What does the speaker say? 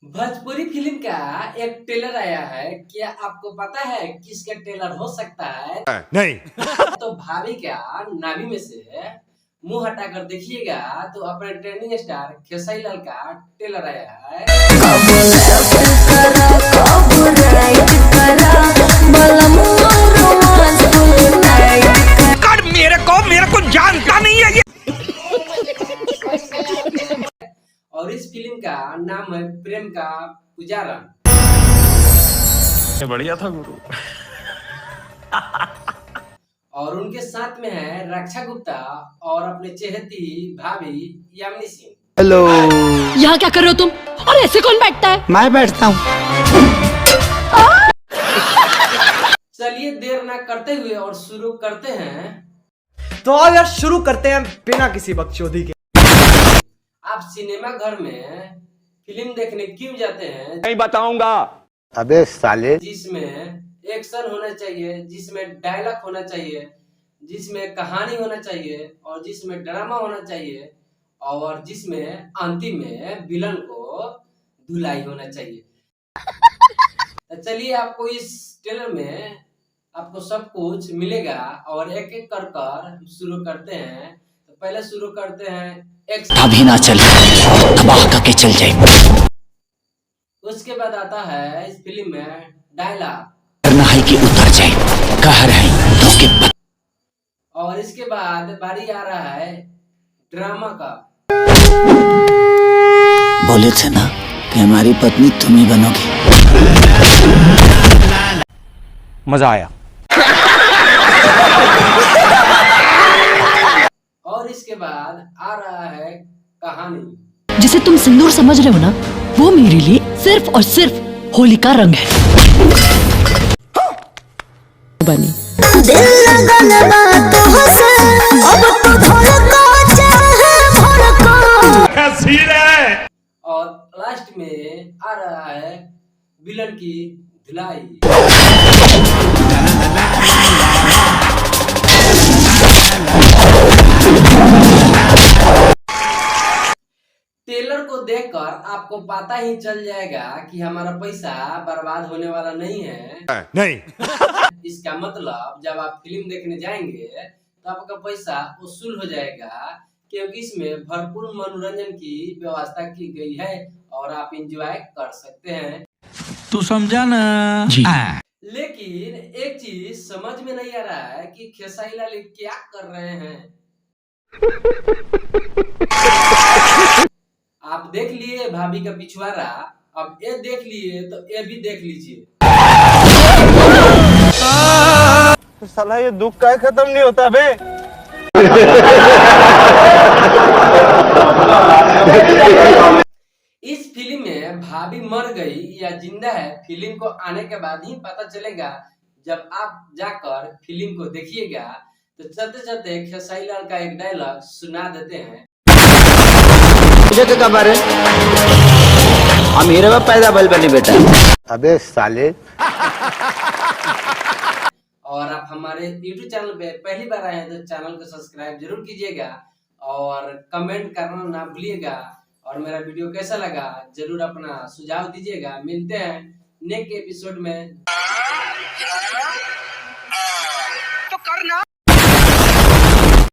Bhojpuri film का एक trailer आया है। क्या आपको पता है किसका ट्रेलर हो सकता है? नहीं। तो भाभी का नाभि में से मुंह हटाकर देखिएगा तो अपने ट्रेंडिंग स्टार खेसारी लाल का ट्रेलर आया है। मेरे को जानता नहीं है ये। और इस फिल्म का नाम है प्रेम का पुजारा। बढ़िया था गुरु। और उनके साथ में है रक्षा गुप्ता और अपने चहेती भाभी यामिनी सिंह। हेलो, यहाँ क्या कर रहे हो तुम? और ऐसे कौन बैठता है? मैं बैठता हूँ। चलिए देर ना करते हुए और शुरू करते हैं। तो आज यार शुरू करते हैं बिना किसी बकचोदी के। आप सिनेमा घर में फिल्म देखने क्यों जाते हैं? नहीं बताऊंगा। अबे साले, जिसमें एक्शन होना चाहिए, जिसमें डायलॉग होना चाहिए, जिसमें कहानी होना चाहिए और जिसमें ड्रामा होना चाहिए और जिसमें अंतिम में विलन को धुलाई होना चाहिए। तो चलिए आपको इस ट्रेलर में आपको सब कुछ मिलेगा और एक एक कर कर शुरू करते हैं। तो पहले शुरू करते हैं अभी ना चले, तबाह करके चल जाए। उसके बाद आता है इस फिल्म में डायलॉग, करना है कि उतर जाए, कह रहे तो के और इसके बाद बारी आ रहा है ड्रामा का। बोले थे ना कि हमारी पत्नी तुम ही बनोगी। मजा आया। और इसके बाद आ रहा है कहानी। जिसे तुम सिंदूर समझ रहे हो ना, वो मेरे लिए सिर्फ और सिर्फ होली का रंग है। बनी दिल लगन बातों से अब तो धड़को चाहे भड़को। और लास्ट में आ रहा है विलन की धुलाई। ट्रेलर को देखकर आपको पता ही चल जाएगा कि हमारा पैसा बर्बाद होने वाला नहीं है। नहीं। इसका मतलब जब आप फिल्म देखने जाएंगे तो आपका पैसा वसूल हो जाएगा, क्योंकि इसमें भरपूर मनोरंजन की व्यवस्था की गई है और आप एंजॉय कर सकते हैं। तू समझा ना जी। लेकिन एक चीज समझ में नहीं आ रहा है कि खेसारी लाल क्या कर रहे हैं। आप देख लिए भाभी का पिछवाड़ा, अब ये देख लिए तो ये भी देख लीजिए। साला ये दुख का खत्म नहीं होता बे। इस फिल्म में भाभी मर गई या जिंदा है, फिल्म को आने के बाद ही पता चलेगा। जब आप जाकर फिल्म को देखिएगा तो चलते चलते खेसारी लाल का एक डायलॉग सुना देते हैं। मुझे क्या बारे? मेरे बाप पैदा बल बने बेटा। अबे साले। और आप हमारे YouTube चैनल पे पहली बार आए हैं तो चैनल को सब्सक्राइब जरूर कीजिएगा और कमेंट करना ना भूलिएगा। और मेरा वीडियो कैसा लगा जरूर अपना सुझाव दीजिएगा। मिलते हैं नेक्स्ट एपिसोड में।